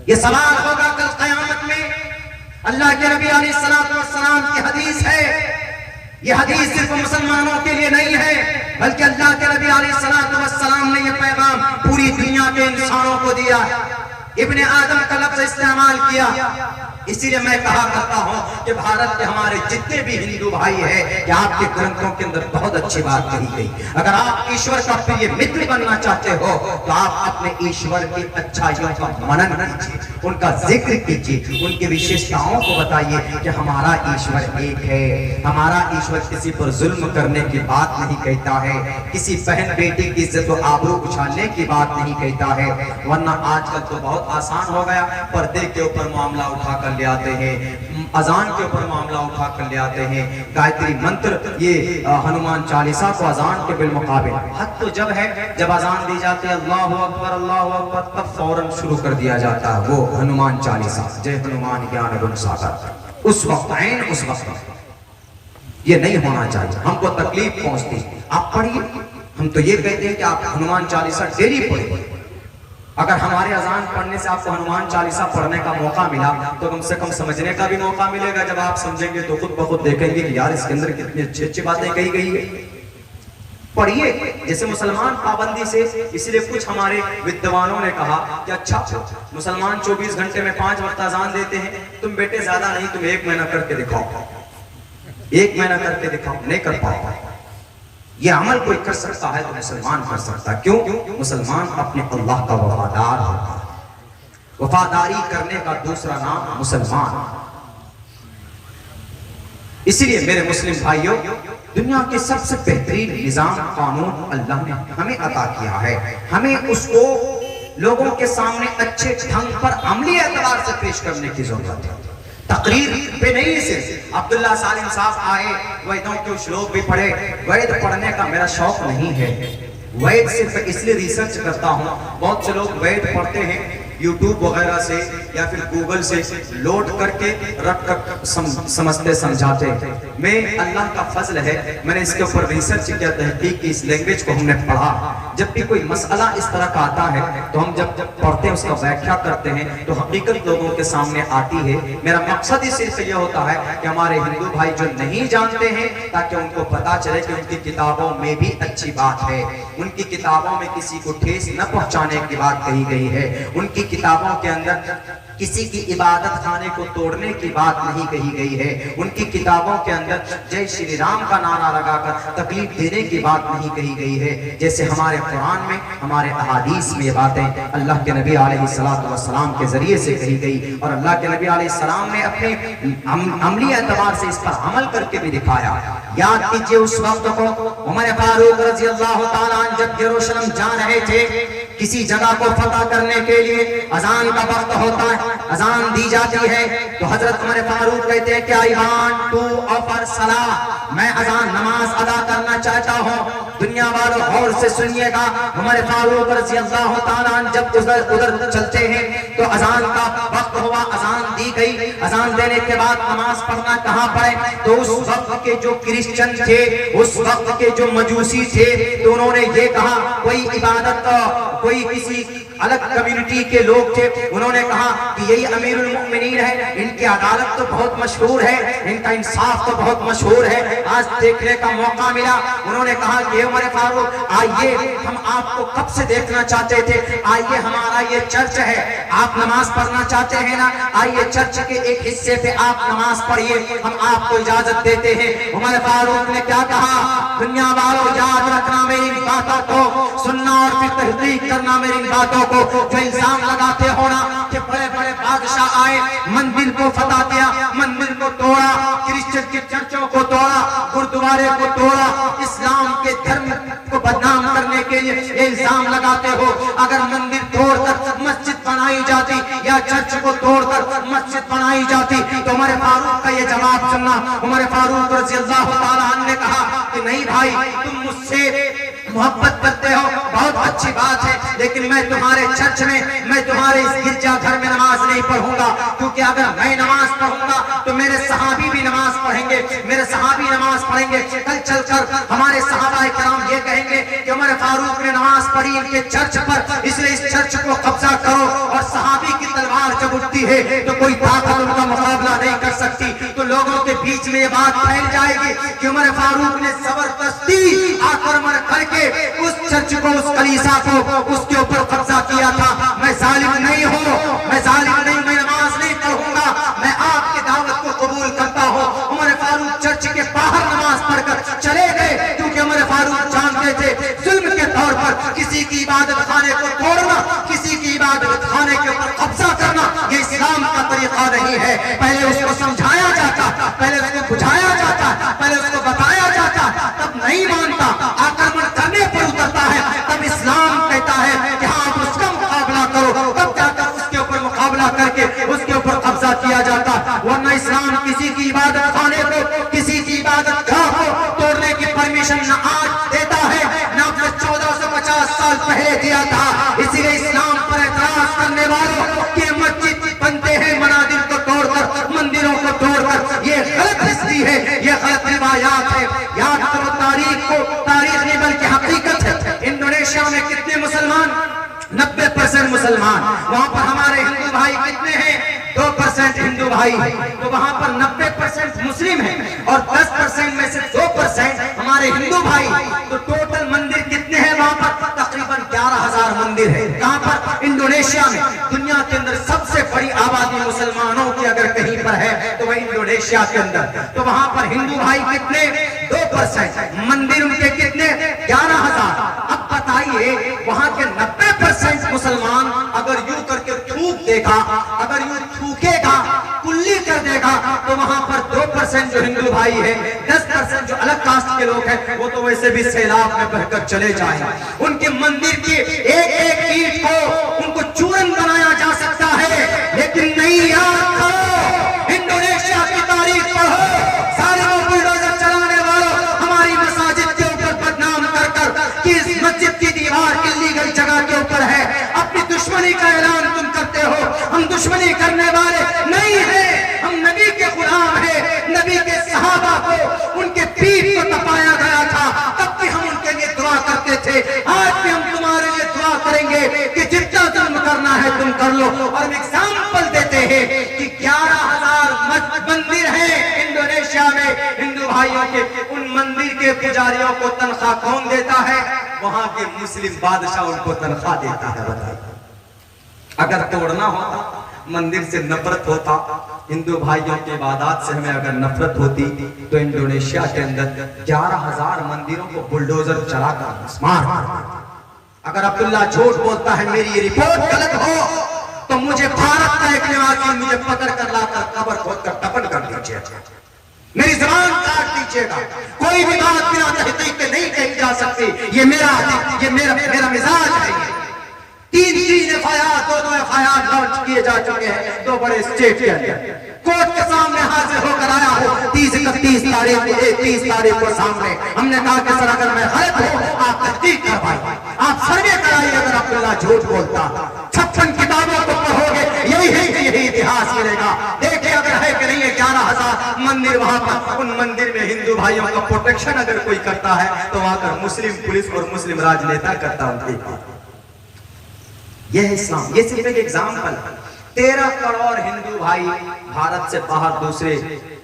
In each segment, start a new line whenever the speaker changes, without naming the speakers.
یہ سوال ہوگا کل قیامت میں. اللہ کے نبی علیہ السلام کی حدیث ہے. یہ حدیث صرف مسلمانوں کے لیے نہیں ہے بلکہ اللہ کے نبی علیہ السلام نے یہ پیغام پوری دنیا کے انسانوں کو دیا. ابن آدم کا لفظ استعمال کیا. اسی لیے میں کہا کرتا ہوں کہ بھارت کے ہمارے جتنے بھی ہندو بھائی ہیں کہ آپ کے گرنتھوں کے اندر بہت اچھی بات کہی گئی. اگر آپ ایشور کا پریہ متر بننا چاہتے ہو تو آپ اپنے ایشور کی اچھائیوں کا منن کیجیے, ان کا ذکر کیجیے, ان کی وشیشتاؤں کو بتائیے کہ ہمارا ایشور ایک ہے. ہمارا ایشور کسی پر ظلم کرنے کی بات نہیں کہتا ہے, کسی بہن بیٹی کی عزت و آبرو اچھالنے کی بات نہیں کہتا ہے. ورنہ آج کل تو بہت آسان ہو گیا, پردے کے اوپر معاملہ اٹھا کر لے آتے ہیں, اذان کے اوپر معاملہ اٹھا کر لے آتے ہیں, گایتری منتر, یہ ہنومان چالیسا کو اذان کے بالمقابل. حد تو جب ہے جب اذان دی جاتی ہے اللہ اکبر تب فوراً شروع کر دیا جاتا ہے وہ ہنومان چالیسا, جے ہنومان گیان گن ساگر. اس وقت یہ نہیں ہونا چاہیے. ہم کو تکلیف پہنچتی. آپ پڑھیے, ہم تو یہ کہتے ہیں کہ آپ ہنومان چالیسا ڈیلی پڑھیں. اگر ہمارے اذان پڑھنے سے آپ کو ہنومان چالیسا پڑھنے کا موقع ملا تو کم سے کم سمجھنے کا بھی موقع ملے گا. جب آپ سمجھیں گے تو خود بخود دیکھیں گے کہ یار اس کے اندر کتنی اچھی اچھی باتیں کہی گئی ہیں. پڑھیے. جیسے مسلمان پابندی سے, اس لیے کچھ ہمارے ودوانوں نے کہا کہ اچھا مسلمان 24 گھنٹے میں 5 وقت اذان دیتے ہیں, تم بیٹے زیادہ نہیں, تم 1 مہینہ کر کے دکھاؤ, 1 مہینہ کر کے دکھاؤ. نہیں کر پاؤ. یہ عمل کوئی کر سکتا ہے تو مسلمان کر سکتا ہے. کیوں؟ مسلمان اپنے اللہ کا وفادار ہوتا ہے. وفاداری کرنے کا دوسرا نام مسلمان. اسی لیے میرے مسلم بھائیوں, دنیا کے سب سے بہترین نظام قانون اللہ نے ہمیں عطا کیا ہے. ہمیں اس کو لوگوں کے سامنے اچھے ڈھنگ پر عملی اعتبار سے پیش کرنے کی ضرورت ہے. تقریر پہ نہیں. صرف عبداللہ سالم صاحب آئے, ویدوں کے شلوک بھی پڑھے. وید پڑھنے کا میرا شوق نہیں ہے. وید صرف اس لیے ریسرچ کرتا ہوں. بہت سے لوگ وید پڑھتے ہیں یوٹیوب وغیرہ سے یا پھر گوگل سے لوڈ کر کے رکھ کر سمجھتے سمجھاتے. میں اللہ کا فضل ہے, میں نے اس کے اوپر ریسرچ کیا, تحقیق کی, اس لینگویج کو ہم نے پڑھا. جب بھی کوئی مسئلہ اس طرح کا آتا ہے تو ہم جب پڑھتے ہیں اس کا ویکھیا کرتے ہیں تو حقیقت لوگوں کے سامنے آتی ہے. میرا مقصد ہی صرف یہ ہوتا ہے کہ ہمارے ہندو بھائی جو نہیں جانتے ہیں تاکہ ان کو پتا چلے کہ ان کی کتابوں میں بھی اچھی بات ہے. ان کی کتابوں میں کسی کو ٹھیس نہ پہنچانے کی بات کہی گئی ہے. ان کی کتابوں کے اندر کسی کی عبادت خانے کو توڑنے کی بات نہیں کہی گئی ہے. ان کی کتابوں کے اندر جے شری رام کا نعرہ لگا کر تکلیف دینے کی بات نہیں کہی گئی ہے. جیسے ہمارے قرآن میں, ہمارے احادیث میں یہ باتیں اللہ کے نبی علیہ السلام کے ذریعے سے کہی گئی, اور اللہ کے نبی علیہ السلام نے اپنے عملی اعتبار سے اس پر عمل کر کے بھی دکھایا. یاد کیجئے اس وقت کو, عمر فاروق رضی اللہ تعالیٰ عنہ جب یروشلم جا رہے تھے کسی جگہ کو فتح کرنے کے لیے, اذان کا وقت ہوتا ہے, اذان دی جاتی ہے تو حضرت عمر فاروق کہتے ہیں کہ I want to offer salah, میں اذان نماز ادا کرنا چاہتا ہوں. دنیا والوں غور سے سنیے گا, عمر فاروق رضی اللہ تعالیٰ عنہ جب ادھر چلتے ہیں تو اذان کا وقت ہوا, اذان دی گئی. اذان دینے کے بعد نماز پڑھنا کہاں پڑے؟ تو اس وقت کے جو کرسچن تھے, اس وقت کے جو مجوسی تھے, تو انہوں نے یہ کہا, کوئی عبادت کوئی کسی الگ کمیونٹی کے لوگ تھے, انہوں نے کہا کہ یہی امیر المؤمنین ہے, ان کی عدالت تو بہت مشہور ہے, ان کا انصاف تو بہت مشہور ہے, آج دیکھنے کا موقع ملا. انہوں نے کہا کہ عمر فاروق آئیے, ہم آپ کو کب سے دیکھنا چاہتے تھے, آئیے ہمارا یہ چرچ ہے, آپ نماز پڑھنا چاہتے ہیں نا, آئیے چرچ کے ایک حصے پہ آپ نماز پڑھیے, ہم آپ کو اجازت دیتے ہیں. عمر فاروق نے کیا کہا, دنیا والوں یاد رکھنا میری باتوں کو, سننا اور پھر تحقیق کرنا میری باتوں کو. جو الزام لگاتے ہونا کہ بڑے بڑے بادشاہ آئے, مندر کو فتح کیا, مندر کو توڑا, کرسچن کے چرچوں کو توڑا, گردوارے کو توڑا, اسلام کے دھرم کو بدنام کرنے کے لیے یہ الزام لگاتے ہو. اگر مندر توڑ کر مسجد بنائی جاتی یا چرچ کو توڑ کر مسجد بنائی جاتی تو عمر فاروق کا یہ جواب سننا. عمر فاروق رضی اللہ تعالیٰ عنہ نے کہا کہ نہیں بھائی, تم مجھ سے محبت کرتے ہو, بہت اچھی بات ہے, لیکن میں تمہارے چرچ میں تمہارے اس گرجا گھر میں نماز نہیں پڑھوں گا, کیونکہ اگر میں نماز پڑھوں گا تو میرے صحابی بھی نماز پڑھیں گے, میرے صحابی نماز پڑھیں گے, کل چل کر ہمارے صحابہ کرام یہ کہیں گے کہ عمر فاروق نے نماز پڑھی ان کے چرچ پر, اس لیے اس چرچ کو قبضہ کرو اور صحابی کی تلوار جو ہوتی ہے تو کوئی طاقت ان کا مقابلہ نہیں کر سکتی. تو لوگوں کے بیچ میں یہ بات پھیل جائے گی کہ عمر فاروق نے زبردستی آکرمن کر کے اس چرچ کو، اس کلیسا کو، اس کے اوپر قبضہ کیا تھا. میں ظالم نہیں ہوں، میں ظالم نہیں، میں نماز نہیں پڑھوں گا، میں آپ کی دعوت کو قبول کرتا ہوں. عمر فاروق چرچ کے باہر نماز پڑھ کر چلے گئے، کیونکہ عمر فاروق جانتے تھے ظلم کے طور پر کسی کی عبادت خانے کو توڑنا، کسی کی عبادت خانے کے اوپر قبضہ کرنا یہ اسلام کا طریقہ نہیں ہے. پہلے اس کو سمجھایا جاتا، پہلے اس کو بجھایا جاتا، پہلے اس کو بتایا جاتا، تب نہیں مانتا، آکرمن کرنے پر اترتا ہے. تب اسلام کہتا ہے کہ ہاں آپ اس کا مقابلہ کرو، تب جا کر اس کے اوپر مقابلہ کر کے اس کے اوپر قبضہ کیا جاتا. ورنہ اسلام کسی کی عبادت خانے کو، کسی کی عبادت گاہ کو توڑنے کی پرمیشن نہ آج دیتا ہے، نہ 1450 سال پہلے دیا تھا. اسی لیے اسلام پر اعتراض کرنے والوں کہ مسجد بنتے ہیں منادر کو توڑ کر، مندروں کو توڑ کر، یہ غلط ہستی ہے، یہ غلط روایات ہے. یاد کرو تاریخ کو، تاریخ نہیں بلکہ حقیقت ہے. انڈونیشیا میں کتنے مسلمان؟ 90% مسلمان. وہاں پر ہمارے ہندو بھائی کتنے ہیں؟ 2% ہندو بھائی. تو وہاں پر 90% مسلم ہیں اور 10% میں سے 2% ہمارے ہندو بھائی. تو ٹوٹل مندر کتنے ہیں وہاں پر؟ تقریباً 11,000 مندر ہے. کہاں پر؟ انڈونیشیا میں. دنیا کے اندر سب سے بڑی آبادی مسلمانوں کی اگر کہیں پر ہے تو وہ انڈونیشیا کے اندر. تو وہاں پر ہندو بھائی کتنے؟ 2%. مندر ان کے کتنے؟ 11,000. اب بتائیے وہاں کے 90% مسلمان اگر یوں کر کے تھوک دے گا، اگر یوں تھوکے گا، کلی کر دے گا، تو وہاں پر 2% جو ہندو بھائی ہیں، 10% جو الگ کاسٹ کے لوگ ہیں، وہ تو ویسے بھی سیلاب میں بہہ کر چلے جائیں. ان کے مندر کی ایک ایک اینٹ کو ان کو چورن بنایا جا سکتا ہے، لیکن نہیں. یاد کرو، انڈونیشیا کی تاریخ پڑھو، سارے وہ بلڈوزر چلانے والوں ہماری مساجد کے اوپر بدنام کر کر کہ اس مسجد کی دیوار اللیگل جگہ کے اوپر ہے. اپنی دشمنی کا اعلان تم کرتے ہو. ہم دشمنی کرنے والے نہیں ہیں، ہم نبی کے غلام ہیں. نبی کے صحابہ کو ان کے پیٹ کو تپایا گیا تھا، تب بھی ہم ان کے لیے دعا کرتے تھے. آج بھی ہم تمہارے لیے دعا کریں گے کہ جتنا ظلم کرنا ہے تم کر لو. اور ہم ایگزامپل دیتے ہیں کہ 11,000 مندر ہیں انڈونیشیا میں ہندو بھائیوں کے. ان مندر کے پجاریوں کو تنخواہ کون دیتا ہے؟ وہاں کے مسلم بادشاہ ان کو تنخواہ دیتا ہے. بتائیے، اگر توڑنا ہوتا، مندر سے نفرت ہوتا، ہندو بھائیوں کے عبادات سے ہمیں اگر نفرت ہوتی، تو انڈونیشیا کے اندر 11,000 مندروں کو بلڈوزر چلا کر مار. اگر عبداللہ جھوٹ بولتا ہے، میری یہ رپورٹ غلط ہو، تو مجھے بھارت کا ایک نواسی مجھے پکڑ کر لا کر قبر کھود کر دفن کر دیجیے، میری زبان کاٹ دیجیے گا. کوئی بھی بات بنا تحقیق کے نہیں کہی جا سکتی. یہ میرا مزاج ہے. 3 FIR 2 FIR لانچ کیے جا چکے ہیں 2 بڑے اسٹیٹ کے اندر. کورٹ کے سامنے حاضر ہو کر آیا ہوں 30 تاریخ کو سامنے. ہم نے کہا کہ سر اگر میں غلط ہوں آپ تحقیق کروائیے، آپ سروے کرائیے. اگر عبداللہ جھوٹ بولتا، 56 کتابوں کو پڑھو گے، یہی ہے کہ یہی اتہاس ملے گا. دیکھیں اگر ہے کہ نہیں ہے 11,000 مندر وہاں پر. ان مندر میں ہندو بھائیوں کا پروٹیکشن اگر کوئی کرتا ہے تو وہاں کر مسلم پولیس اور مسلم راج نیتا کرتا ان کی. یہ اسلام، یہ صرف ایک ایگزامپل. 13 کروڑ ہندو بھائی بھارت سے باہر دوسرے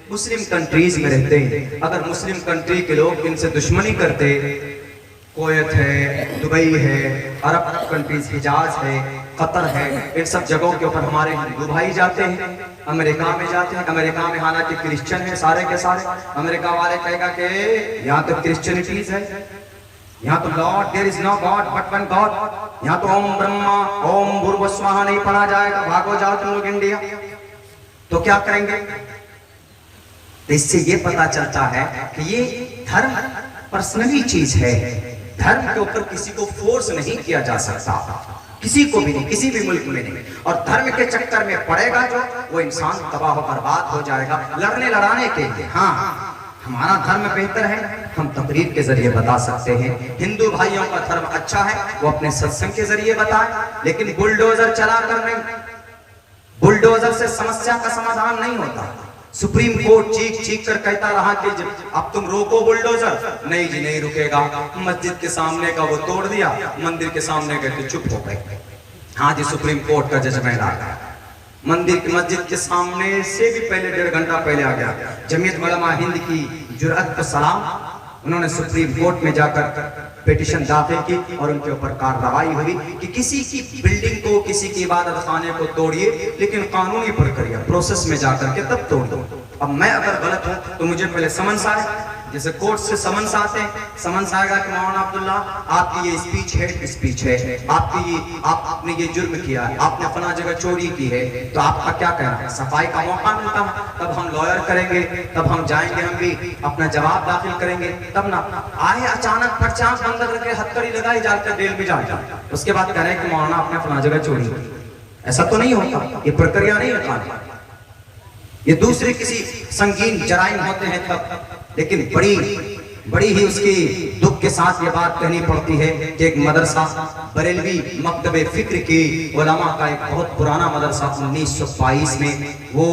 مسلم کنٹریز میں رہتے ہیں. اگر مسلم کنٹری کے لوگ ان سے دشمنی کرتے، کویت ہے، دبئی ہے، عرب کنٹریز، حجاز ہے، قطر ہے، ان سب جگہوں کے اوپر ہمارے ہندو بھائی جاتے ہیں. امریکہ میں جاتے ہیں. امریکہ میں حالانکہ کرسچن ہیں سارے کے سارے. امریکہ والے کہے گا کہ یہاں تو کرسچنٹیز ہے، یہاں تو Lord there is no God but one God. یہاں تو اوم برہما اوم بھروسواہا نہیں پڑھا جائے گا. بھاگو جاؤ تم لوگ انڈیا. تو کیا کریں گے؟ اس سے یہ پتا چلتا ہے کہ یہ دھرم پرسنلی چیز ہے. دھرم کے اوپر کسی کو فورس نہیں کیا جا سکتا، کسی کو بھی نہیں، کسی بھی ملک میں نہیں. اور دھرم کے چکر میں پڑے گا جو، وہ انسان تباہ و برباد ہو جائے گا. لڑنے لڑانے کے لیے ہاں ہمارا دھرم بہتر ہے، ہم تقریر کے ذریعے بتا سکتے ہیں. ہندو بھائیوں کا دھرم اچھا ہے، وہ اپنے ستسنگ کے ذریعے بتائیں. لیکن بلڈوزر چلا کر نہیں. بلڈوزر سے سمسیا کا سمادھان نہیں ہوتا. سپریم کورٹ چیخ کر کہتا رہا کہ اب تم روکو بلڈوزر، نہیں جی نہیں رکے گا. مسجد کے سامنے کا وہ توڑ دیا، مندر کے سامنے گئے تو چپ ہو گئے. ہاں جی سپریم کورٹ کا ججمنٹ آ گیا. مندر کی مسجد کے سامنے سے بھی پہلے 1.5 گھنٹہ پہلے آ گیا. جمعیت علماء ہند کی جرأت کو سلام. انہوں نے سپریم کورٹ میں جا کر پیٹیشن داخل کی اور ان کے اوپر کارروائی ہوئی کہ کسی کی بلڈنگ کو, کسی کی عبادت خانے کو توڑیے, لیکن قانونی پرکریا پروسیس میں جا کر کے تب توڑ دو. اب میں اگر غلط ہوں تو مجھے پہلے سمنس آئے, جیسے کورٹ سے سمنس آتے ہیں, سمنس آئے گا کہ مولانا عبداللہ آپ کی یہ اسپیچ ہے, آپ نے یہ جرم کیا ہے, آپ نے فلاں جگہ چوری کی ہے, تو آپ کا کیا کہنا ہے؟ صفائی کا موقع ملتا ہے, تب ہم لائر کریں گے, تب ہم جائیں گے, ہم بھی اپنا جواب داخل کریں گے, تب نہ آئے اچانک پرچاں بند کر کے ہتھکڑی لگائی جا کر جیل میں جائے, اس کے بعد کہہ رہے ہیں کہ مولانا آپ نے فلاں جگہ چوری کی. ایسا تو نہیں ہوتا, یہ پرکریا نہیں ہے قانون. یہ دوسرے کسی سنگین جرائم ہوتے ہیں تب, لیکن بڑی ہی اس کی دکھ کے ساتھ یہ بات کہنی پڑتی ہے کہ ایک مدرسہ بریلوی مکتب فکر کی علماء کا ایک بہت پرانا مدرسہ 1922 میں, وہ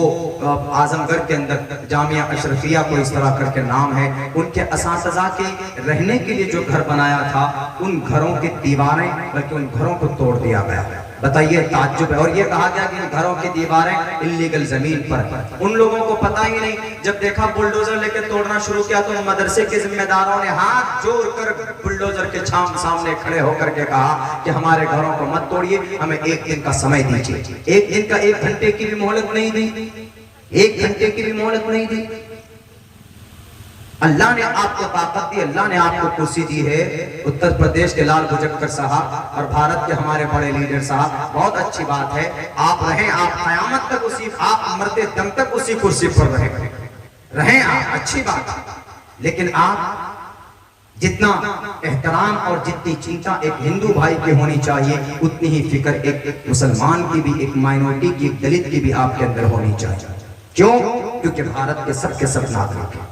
اعظم گڑھ کے اندر جامعہ اشرفیہ کو اس طرح کر کے نام ہے, ان کے اساتذہ کے رہنے کے لیے جو گھر بنایا تھا, ان گھروں کی دیواریں بلکہ ان گھروں کو توڑ دیا گیا. بتائیے تعجب ہے. اور یہ کہا گیا کہ ان گھروں کی دیواریں انلیگل زمین پر. ان لوگوں کو پتہ ہی نہیں, جب دیکھا بلڈوزر لے کے توڑنا شروع کیا تو مدرسے کے ذمہ داروں نے ہاتھ جوڑ کر بلڈوزر کے سامنے کھڑے ہو کر کے کہا کہ ہمارے گھروں کو مت توڑیے, ہمیں 1 دن کا سمے دیجیے. 1 دن کا 1 گھنٹے کی بھی مہلت نہیں دی, 1 گھنٹے کی بھی مہلت نہیں دی. اللہ نے آپ کو طاقت دی, اللہ نے آپ کو کرسی دی ہے. اتر پردیش کے لال بھجکر صاحب اور بھارت کے ہمارے بڑے لیڈر صاحب, بہت اچھی بات ہے, آپ رہیں, آپ قیامت تک اسی, آپ مرتے دم تک اسی کرسی پر رہیں آپ, اچھی بات. لیکن آپ جتنا احترام اور جتنی چنتا ایک ہندو بھائی کی ہونی چاہیے, اتنی ہی فکر ایک مسلمان کی بھی, ایک مائنورٹی کی, ایک دلت کی بھی آپ کے اندر ہونی چاہیے. کیوں؟ کیونکہ بھارت کے سب ناگرک ہیں.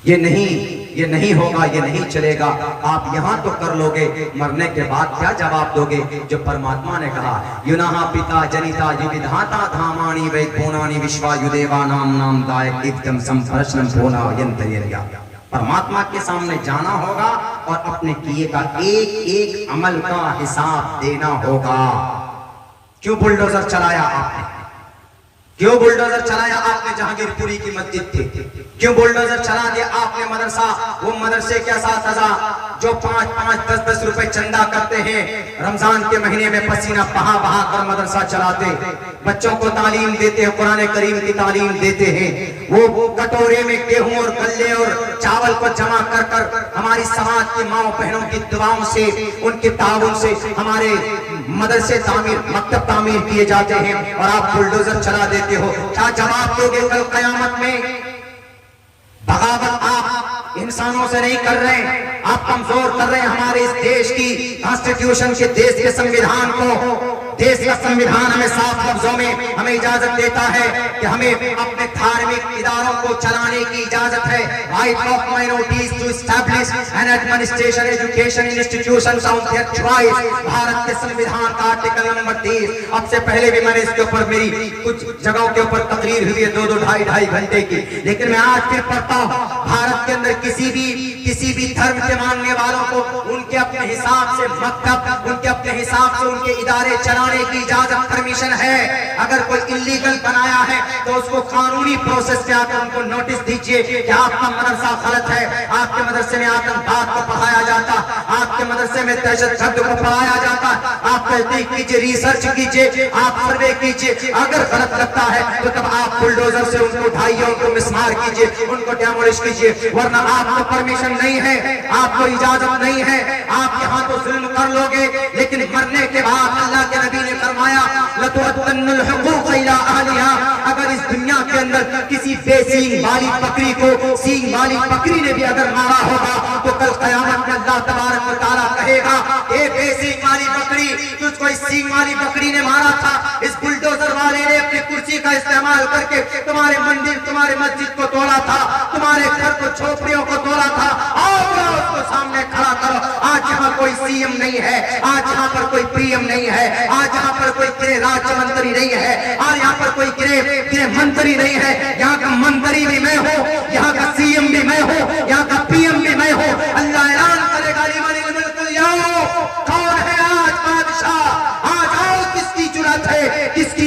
یہ نہیں ہوگا, یہ نہیں چلے گا. آپ یہاں تو کر لوگے, مرنے کے بعد کیا جواب دو گے؟ جو پرماتما نے کہا, یونہا پتا جنیتا یودھاتا دھامانی ویکھونانی وشوا یودیوا نام نام دائک ایکتم سمپرشنم بھونا ینتیریا. پرماتما کے سامنے جانا ہوگا اور اپنے کیے کا ایک عمل کا حساب دینا ہوگا. کیوں بلڈوزر چلایا آپ نے؟ کیوں بلڈوزر چلایا آپ نے جہانگیر پوری کی مسجد تھی؟ کیوں بلڈوزر چلا دیا آپ نے مدرسہ؟ وہ مدرسے کے اساتذہ جو 5-10 روپے چندہ کرتے ہیں, رمضان کے مہینے میں پسینہ بہا کر مدرسہ چلاتے, بچوں کو تعلیم دیتے ہیں, قرآن کریم کی تعلیم دیتے ہیں. وہ کٹورے میں گیہوں اور گلے اور چاول کو جمع کر ہماری سماج کی ماں بہنوں کی دعاؤں سے, ان کے تعاون سے ہمارے مدرسے تعمیر, مکتب تعمیر کیے جاتے ہیں, اور آپ بلڈوزر چلا دیتے ہو. کیا جواب دو گے کل قیامت میں؟ بغاوت آپ انسانوں سے نہیں کر رہے, آپ کمزور کر رہے ہیں ہمارے اس دیش کی کانسٹیٹیوشن کے, دیش کے سنویدھان کو. دیش کا سنویدھان ہمیں صاف لفظوں میں ہمیں اجازت دیتا ہے کہ ہمیں اپنے دھارمک اداروں کو چلانے کی اجازت ہے. Right of minorities to establish an administration education institutions of their choice. Bharat کے سنویدھان کا آرٹیکل نمبر 30. اب سے پہلے بھی میں نے اس کے اوپر میری کچھ جگہوں کے اوپر تقریر ہوئی ہے 2-2, 2.5 گھنٹے کی, لیکن میں آج پھر پڑھتا ہوں. بھارت کے اندر کسی بھی دھرم کے ماننے والوں کو ان کے اپنے حساب سے مکتب, ان کے اپنے حساب سے ان کے ادارے چلانے کی اجازت, پرمیشن ہے. اگر کوئی انلیگل بنایا ہے تو اس کو قانونی پروسیس سے آ کر ان کو نوٹس دیجئے کہ آپ کا مدرسہ غلط ہے, آپ کے مدرسے میں آتنکواد کو پڑھایا جاتا, آپ کے مدرسے میں دہشت گرد کو پڑھایا جاتا. آپ تحقیق کیجئے, ریسرچ کیجئے, آپ سروے کیجئے. اگر غلط لگتا ہے تو تب آپ بلڈوزر سے ان کو اٹھائیے, ان کو مسمار کیجئے, ان کو ڈیمولش کیجئے. ورنہ آپ کو پرمیشن نہیں ہے, آپ کو اجازت نہیں ہے. آپ یہاں تو ظلم کر لوگے, لیکن مرنے کے بعد اللہ کے نبی نے فرمایا لَتُؤَدَّنَّ الْحُقُوقَ إِلَىٰ أَهْلِهَا. اگر اس دنیا کے اندر کسی بے سینگ والی بکری کو سینگ والی بکری نے بھی اگر مارا ہوگا تو کل قیامت میں اللہ تبارک و تعالیٰ کہے گا اے بے سینگ والی بکری, تجھ کو اس سینگ والی بکری نے مارا تھا, اس بلڈوزر والے نے اپنی کرسی کا استعمال کر کے تمہارے مندر, تمہارے مسجد کو توڑا تھا, تمہارے گھر کو, جھوپڑیوں کو توڑا تھا. آؤ اس کو سامنے کھڑا کرو. آج یہاں کوئی سی ایم نہیں ہے, آج یہاں پر کوئی پی ایم نہیں ہے, آج یہاں پر کوئی گرہ راجیہ منتری نہیں ہے, اور یہاں پر کوئی گرہ منتری نہیں ہے. یہاں کا منتری بھی میں ہوں, یہاں کا سی ایم بھی میں ہوں, یہاں کا پی ایم بھی میں ہوں. اللہ اعلان کرے گا لمن الملک اليوم, کون ہے آج بادشاہ؟ آج آؤ, کس کی جرأت ہے, کس کی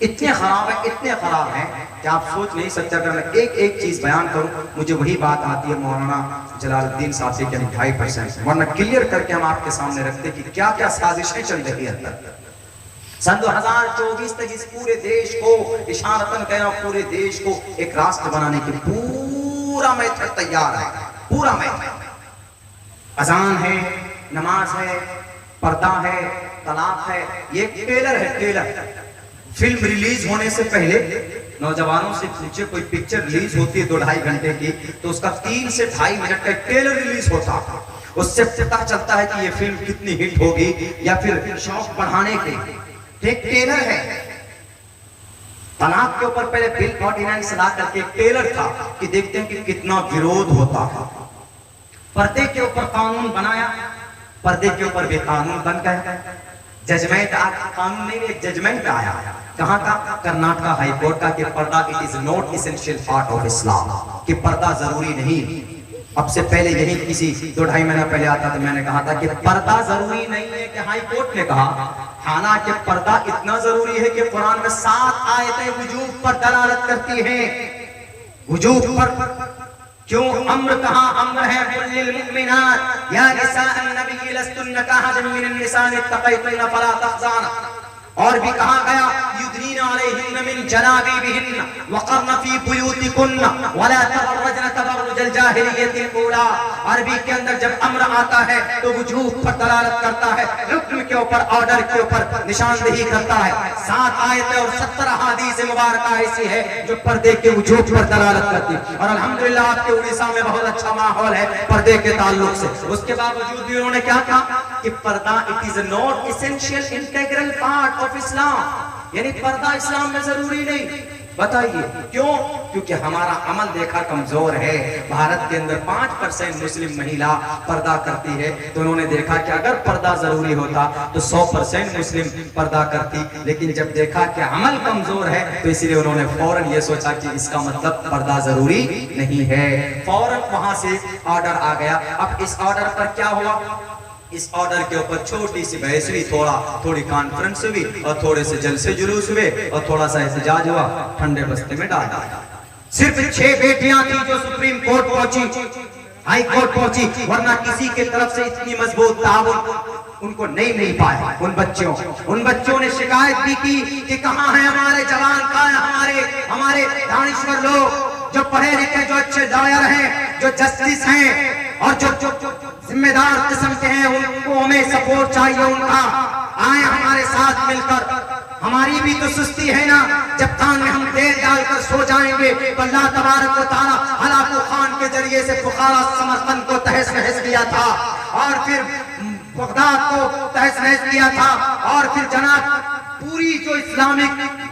اتنے خراب ہیں، اتنے خراب ہیں کہ آپ سوچ نہیں سکتے. اگر میں ایک ایک چیز بیان کروں مجھے وہی بات آتی ہے مولانا جلال الدین صاحب سے کہ 2.5%، ورنہ کلیئر کر کے ہم آپ کے سامنے رکھتے کہ کیا کیا سازشیں چل رہی ہیں اندر. سن 2024 تک اس پورے دیش کو اشارتاً کہنا، پورے دیش کو ایک راستہ بنانے کی پورا میتھڈ تیار ہے، پورا میتھڈ. اذان ہے، نماز ہے، پردہ ہے، طلاق ہے. یہ ٹریلر ہے، ٹریلر. فلم ریلیز ہونے سے پہلے نوجوانوں سے پوچھے کوئی پکچر ریلیز ہوتی ہے 2-2.5 گھنٹے کی تو اس کا 3 سے 2.5 منٹ کا ٹریلر ریلیز ہوتا ہے. اس سے پتہ چلتا ہے کہ یہ فلم کتنی ہٹ ہوگی یا پھر شوق بڑھانے کے. ایک ٹریلر ہے. طلاق کے اوپر پہلے بل آرڈیننس لا کر کے ٹریلر تھا کہ دیکھتے ہیں کہ کتنا ویرودھ ہوتا ہے. پردے کے اوپر قانون بنایا، پردے کے اوپر بھی قانون بن گیا. ججمنٹ قانون نہیں، ایک ججمنٹ آیا. کہاں کا؟ کرناٹکا ہائی کورٹ کا کہ پردہ it is not essential part of Islam, کہ پردہ ضروری نہیں. اب سے پہلے یہی کسی 2-2.5 مہینہ پہلے آتا تو میں نے کہا تھا کہ پردہ ضروری نہیں ہے، کہ ہائی کورٹ نے کہا. حالانکہ پردہ اتنا ضروری ہے کہ قرآن میں 7 آیتیں وجوب پر دلالت کرتی ہیں. وجوب پر کیوں امر کہاں؟ امر ہے قل للمؤمنات یا نساء النبی لستن کاحد من النساء اتقیتن فلا تخضعن. اور بھی کہا گیا یدنین علیہن من جلابیبہن وقرن فی بیوتکن ولا تبرجن تبرج الجاہلیت الاولی. عربی کے اندر جب امر آتا ہے تو وجوب پر دلالت کرتا ہے، حکم کے اوپر، آرڈر کے اوپر نشاندہی کرتا ہے. 7 آیتیں اور 70 احادیث مبارکہ ایسی ہے جو پردے کے وجوب پر دلالت کرتی. اور الحمدللہ آپ کے اڑیسہ میں بہت اچھا ماحول ہے پردے کے تعلق سے. اس کے باوجود بھی انہوں نے کیا کہا کہ پردہ it is not essential integral part of Islam, یعنی پردہ اسلام میں ضروری نہیں. بتائیے کیوں؟ کیونکہ ہمارا عمل دیکھا کمزور ہے. بھارت کے اندر 5% مسلم مہیلا پردہ کرتی ہے، تو انہوں نے دیکھا کہ اگر پردہ ضروری ہوتا تو 100% مسلم پردہ کرتی. لیکن جب دیکھا کہ عمل کمزور ہے تو اسی لیے انہوں نے فوراً یہ سوچا کہ اس کا مطلب پردہ ضروری نہیں ہے. فوراً وہاں سے آرڈر آ گیا. اب اس آرڈر پر کیا ہوا؟ اس آرڈر کے اوپر چھوٹی سی بحث ہوئی، تھوڑی کانفرنس ہوئی اور تھوڑے سے جلسے جلوس ہوئے اور تھوڑا سا احتجاج ہوا، ٹھنڈے بستے میں ڈال دیا. صرف 6 بیٹیاں تھیں جو سپریم کورٹ پہنچی، ہائی کورٹ پہنچی، ورنہ کسی کی طرف سے اتنی مضبوط تعاون ان کو نہیں پایا. ان بچوں نے شکایت بھی کی کہ کہاں ہیں ہمارے جوان، کہاں ہیں ہمارے دانشور لوگ جو پڑھے لکھے، جو اچھے لائر ہیں، جو جسٹس ہیں اور جو ذمہ دار قسم کے ہیں. ان کو ہمیں سپورٹ چاہیے ان کا. آئیں ہمارے ساتھ مل کر. ہماری بھی تو سستی ہے نا، جب کان میں ہم تیل ڈال کر سو جائیں گے تو اللہ تبارک و تعالیٰ ہلاکو خان کے ذریعے سے بخارا سمرقند کو تہس نہس کیا تھا، اور پھر بغداد کو تہس نہس کیا تھا، اور پھر جناب پوری جو اسلامک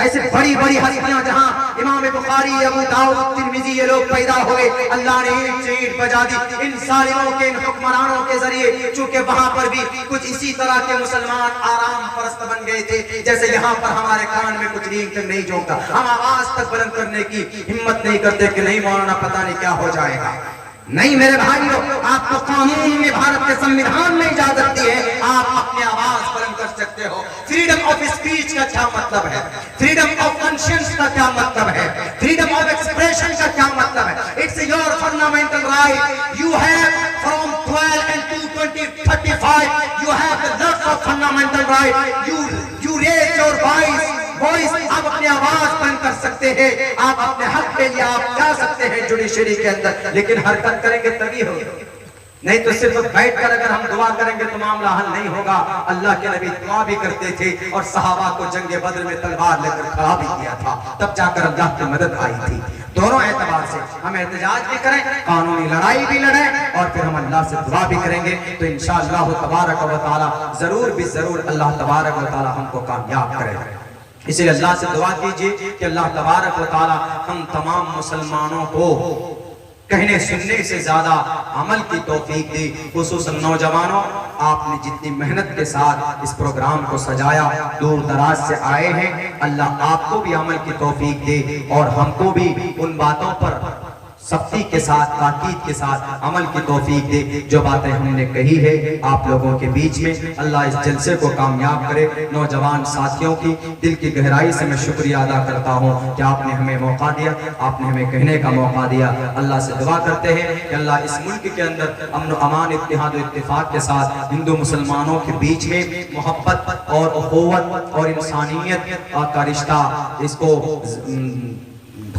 ایسے بڑی بڑی ہستیاں جہاں امام بخاری، ابو داؤد، ترمذی، یہ لوگ پیدا ہوئے، اللہ نے اینٹ سے اینٹ بجا دی. ان ظالموں کے، ان حکمرانوں کے ذریعے، چونکہ وہاں پر بھی کچھ اسی طرح کے مسلمان آرام پرست بن گئے تھے جیسے یہاں پر ہمارے کان میں کچھ رینگ تک نہیں جھونکتا. ہم آواز تک بلند کرنے کی ہمت نہیں کرتے کہ نہیں مولانا پتہ نہیں کیا ہو جائے گا. نہیں میرے بھائیو، آپ کو قانون میں، بھارت کے سنویدھان میں اجازت دی ہے، آپ اپنی آواز بلند کر سکتے ہو. فریڈم آف اسپیچ کا کیا مطلب ہے؟ فریڈم آف کانشینس کا کیا مطلب ہے؟ فریڈم آف ایکسپریشن کا کیا مطلب ہے؟ It's your fundamental right. You have from 12 and to 2035 you have the lots of fundamental right. you raise your voice. آپ اپنی آواز بند کر سکتے ہیں، آپ اپنے حق کے لیے آپ جا سکتے ہیں جوڈیشری کے اندر، لیکن حرکت کریں گے تبھی ہوگا. نہیں تو صرف بیٹھ کر اگر ہم دعا کریں گے تو معاملہ حل نہیں ہوگا. اللہ کے نبی دعا بھی کرتے تھے اور صحابہ کو جنگ بدر میں تلوار لے کر کھڑا بھی کیا تھا، تب جا کر اللہ کی مدد آئی تھی. دونوں اعتبار سے ہم احتجاج بھی کریں، قانونی لڑائی بھی لڑیں، اور پھر ہم اللہ سے دعا بھی کریں گے تو انشاءاللہ تبارک و تعالی ضرور بھی ضرور اللہ تبارک و تعالی ہم کو کامیاب کرے گا. اس لیے اللہ سے دعا کیجئے کہ اللہ تبارک و تعالی ہم تمام مسلمانوں کو کہنے سننے سے زیادہ عمل کی توفیق دی. خصوصاً نوجوانوں، آپ نے جتنی محنت کے ساتھ اس پروگرام کو سجایا، دور دراز سے آئے ہیں، اللہ آپ کو بھی عمل کی توفیق دے اور ہم کو بھی ان باتوں پر سختی کے ساتھ تاکید کے ساتھ عمل کی توفیق دے۔ جو باتیں ہم نے کہی ہے آپ لوگوں کے بیچ میں، اللہ اس جلسے کو کامیاب کرے۔ نوجوان ساتھیوں کی دل کی گہرائی سے میں شکریہ ادا کرتا ہوں کہ آپ نے ہمیں موقع دیا، آپ نے ہمیں کہنے کا موقع دیا۔ اللہ سے دعا کرتے ہیں کہ اللہ اس ملک کے اندر امن و امان، اتحاد و اتفاق کے ساتھ ہندو مسلمانوں کے بیچ میں محبت اور اخوت اور انسانیت کا رشتہ اس کو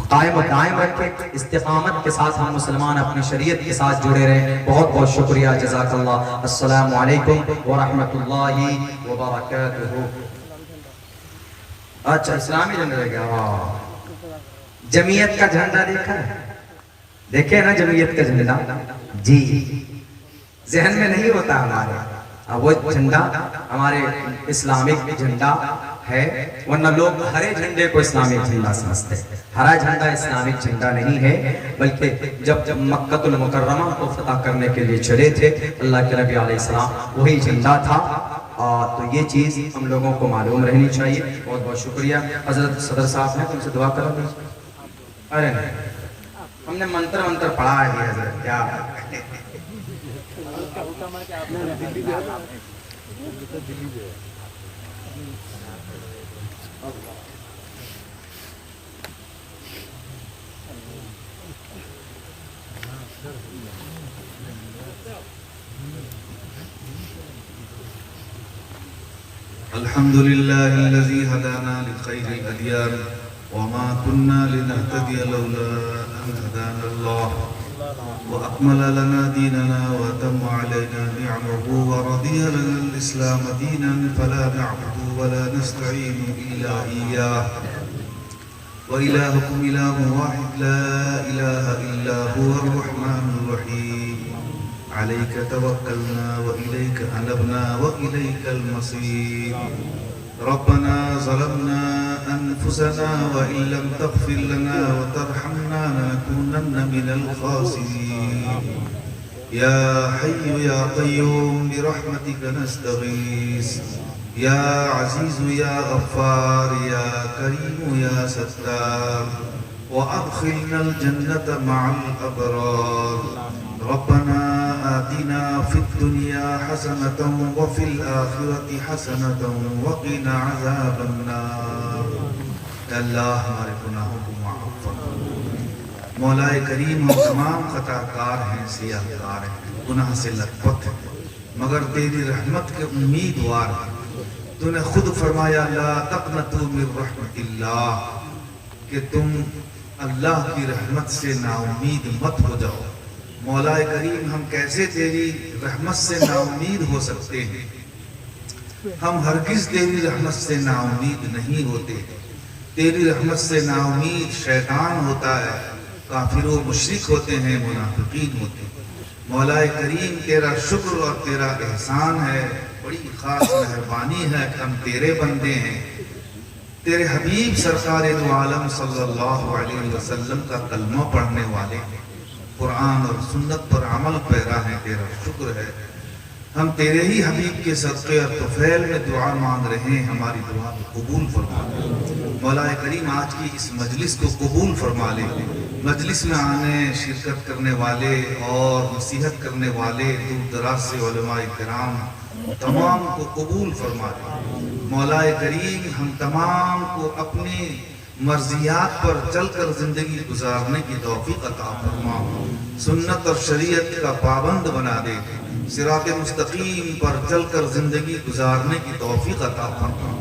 قائم و دائم رکھے۔ استقامت کے ساتھ ہم مسلمان اپنی شریعت کے ساتھ جڑے رہیں۔ بہت بہت شکریہ، جزاک اللہ۔ السلام علیکم ورحمۃ اللہ وبرکاتہ۔ اچھا اسلامی جھنڈا لے گیا، جمعیت کا جھنڈا دیکھا ہے؟ دیکھے نا جمعیت کا جھنڈا؟ جی ذہن میں نہیں ہوتا ہمارے، وہ جھنڈا ہمارے اسلامک جھنڈا ہے، ورنہ لوگ ہرے جھنڈے کو اسلامک جھنڈا سمجھتے ہیں۔ ہرا جھنڈا اسلامک جھنڈا نہیں ہے، بلکہ جب مکہ المکرمہ کو فتح کرنے کے لیے چلے تھے اللہ کے نبی علیہ السلام، وہی جھنڈا تھا۔ تو یہ چیز ہم لوگوں کو معلوم رہنی چاہیے۔ بہت بہت شکریہ۔ حضرت صدر صاحب نے تم سے دعا کرو گے؟ ارے نہیں، ہم نے منتر پڑھا ہے حضرت، کیا
الحمد لله الذي هدانا لخير الأديان وما كنا لنهتدي لولا أن هدانا الله وأكمل لنا ديننا وأتم علينا نعمه ورضي لنا الإسلام دينا فلا نعبد ولا نستعين إلا إياه وإلهكم إله واحد لا إله إلا هو الرحمن الرحيم عليك توكلنا وإليك أنبنا وإليك المصير ربنا ظلمنا أنفسنا وإن لم تغفر لنا وترحمنا لنكونن من الخاسرين يا حي يا قيوم برحمتك نستغيث يا عزيز يا غفار يا كريم يا ستار وأدخلنا الجنة مع الأبرار ربنا آتنا في الدنيا حسنة وفي الآخرة حسنة وقنا عذاب النار۔ اللہ ہمارے گناہوں کو معاف فرما۔ مولا کریم ہم تمام خطا کار ہیں، سیاہ کار ہیں، گناہ سے لت پت ہیں، مگر تیری رحمت کے امیدوار ہیں۔ تو نے خود فرمایا لا تقنطوا من رحمت اللہ، کہ تم اللہ کی رحمت سے نا امید مت ہو جاؤ۔ مولا کریم ہم کیسے تیری رحمت سے نا امید ہو سکتے ہیں؟ ہم ہرگز تیری رحمت سے نا امید نہیں ہوتے۔ تیری رحمت سے نا امید شیطان ہوتا ہے، کافر و مشرک ہوتے ہیں، منافقین ہوتے ہیں۔ مولا کریم تیرا شکر اور تیرا احسان ہے، بڑی خاص مہربانی ہے کہ ہم تیرے بندے ہیں، تیرے حبیب سرکار دو عالم صلی اللہ علیہ وسلم کا کلمہ پڑھنے والے ہیں، قرآن اور سنت پر عمل پیرا ہیں، تیرا شکر ہے۔ ہم تیرے ہی حبیب کے صدقے اور طفیل میں دعا مانگ رہے ہیں، ہماری دعا کو قبول فرما لے۔ مولا کریم آج کی اس مجلس کو قبول فرما لے۔ مجلس میں آنے شرکت کرنے والے اور نصیحت کرنے والے دور دراز سے علماء کرام تمام کو قبول فرما لے۔ مولا کریم ہم تمام کو اپنی مرضیات پر چل کر زندگی گزارنے کی توفیق عطا فرما، سنت اور شریعت کا پابند بنا دے، صراط مستقیم پر چل کر زندگی گزارنے کی توفیق عطا فرما۔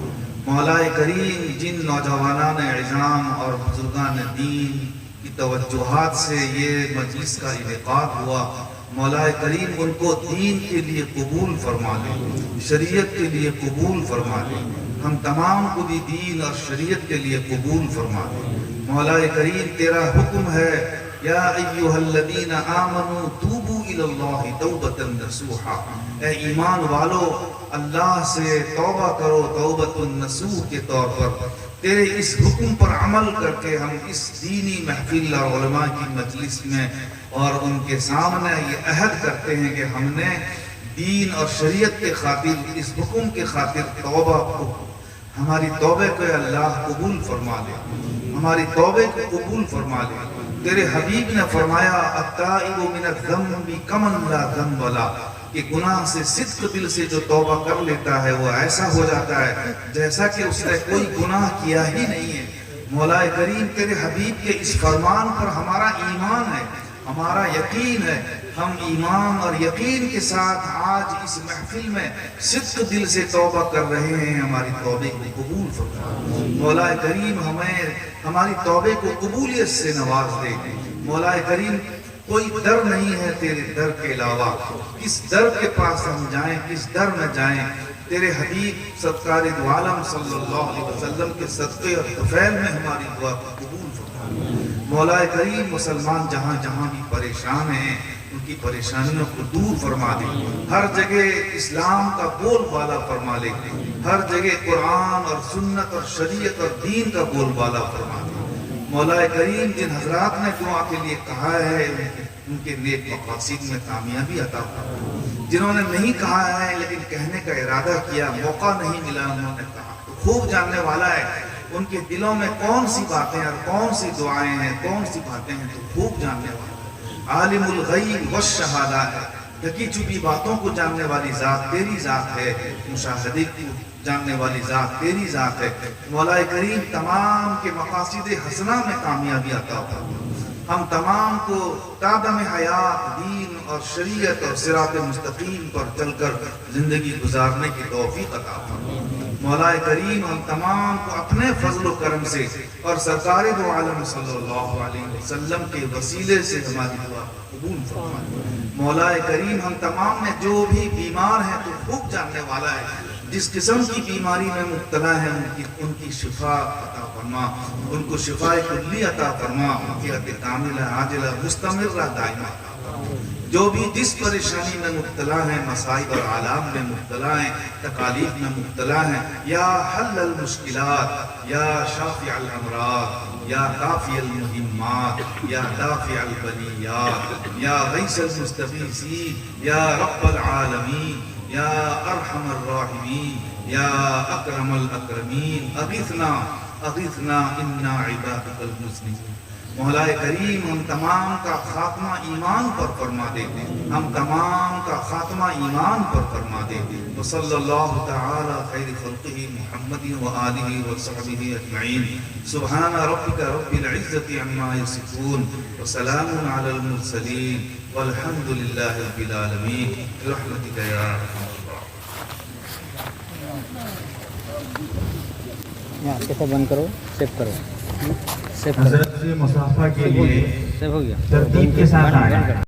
مولا کریم جن نوجوانان عظام اور بزرگان دین کی توجہات سے یہ مجلس کا انعقاد ہوا، مولا کریم ان کو دین کے لیے قبول فرما لے، شریعت کے لیے قبول فرما لے، ہم تمام کو بھی دین اور شریعت کے لیے قبول فرما لے۔ مولا کریم تیرا حکم ہے یا ایھا الذین آمنوا توبوا الی اللہ توبۃ نصوحا، اے ایمان والو اللہ سے توبہ کرو توبۃ النصوح کے طور پر۔ تیرے اس حکم پر عمل کر کے ہم اس دینی محفل اور علماء کی مجلس میں اور ان کے سامنے یہ عہد کرتے ہیں کہ ہم نے دین اور شریعت کے خاطر اس حکم کے خاطر توبہ کو، ہماری توبے کو اللہ قبول فرما لے، ہماری توبے کو قبول فرما لے۔ تیرے حبیب نے فرمایا التائب من الذنب کمن لا ذنب له، کہ گناہ سے صدق دل سے جو توبہ کر لیتا ہے وہ ایسا ہو جاتا ہے جیسا کہ اس نے کوئی گناہ کیا ہی نہیں ہے۔ مولا کریم تیرے حبیب کے اس فرمان پر ہمارا ایمان ہے، ہمارا یقین ہے۔ ہم ایمان اور یقین کے ساتھ آج اس محفل میں صدق دل سے توبہ کر رہے ہیں، ہماری توبے کو قبول فرما۔ مولا کریم ہمیں ہماری توبے کو قبولیت سے نواز دے۔ مولا کریم کوئی در نہیں ہے تیرے در کے علاوہ، کس در کے پاس ہم جائیں، کس در میں جائیں، تیرے حبیب سرکار دو عالم صلی اللہ علیہ وسلم کے صدقے اور طفیل میں ہماری دعا کو قبول فرما۔ مولا کریم مسلمان جہاں جہاں بھی پریشان ہیں ان کی پریشانیوں کو دور فرما دے، ہر جگہ اسلام کا بول بالا فرما لے، ہر جگہ قرآن اور سنت اور شریعت اور دین کا بول بالا فرما دے۔ مولا کریم جن حضرات نے دعا کے لیے کہا ہے ان کے نیک مقاصد میں کامیابی عطا فرما، جنہوں نے نہیں کہا ہے لیکن کہنے کا ارادہ کیا، موقع نہیں ملا، انہوں نے کہا، تو خوب جاننے والا ہے ان کے دلوں میں کون سی باتیں اور کون سی دعائیں ہیں، کون سی باتیں ہیں، تو خوب جاننے والا عالم الغیب والشہادہ ہے، ڈھکی چھپی باتوں کو جاننے والی ذات تیری ذات ہے، مشاہدے کو جاننے والی ذات تیری ذات ہے۔ مولا کریم تمام کے مقاصد حسنہ میں کامیابی عطا فرما، ہم تمام کو قدم حیات دین اور شریعت اور صراط مستقیم پر چل کر زندگی گزارنے کی توفیق عطا فرما۔ مولا کریم ہم تمام کو اپنے فضل و کرم سے اور سرکار دو عالم صلی اللہ علیہ وسلم کے وسیلے سے ہماری دعا قبول فرما۔ مولا کریم ہم تمام میں جو بھی بیمار ہیں تو خوب جاننے والا ہے، جس قسم کی بیماری میں مبتلا ہے ان کی شفا عطا فرما، ان کو شفا کلی عطا فرما، عافیت کاملہ عاجلہ مستمرہ دائمہ عطا فرما۔ جو بھی جس پریشانی میں مبتلا ہیں، مصائب اور آلام میں مبتلا ہیں، تکالیف میں مبتلا ہیں، یا حل المشکلات، یا شافع الامراض، یا کافی المہمات، یا دافع البلیات، یا غیث المستغیثین، یا رب العالمین، یا ارحم الراحمین، یا اکرم الاکرمین، اغثنا اغثنا انا عبادک المذنبون۔ مولا کریم ہم تمام کا خاتمہ ایمان پر فرما دے، ہم تمام کا خاتمہ ایمان پر فرما دے۔ وصلی اللہ تعالی خیر خلقہ محمد وآلہ وصحبہ اجمعین۔ سبحان ربک رب العزت عما یصفون وسلام علی المرسلین والحمد للہ رب العالمین برحمتک یا ارحم الراحمین۔
کیسا بند کرو، سیو کرو، سیو کرو،
حضرت سے مصافحہ کے لیے
سیو ہو گیا،
ترتیب کے ساتھ آئیں۔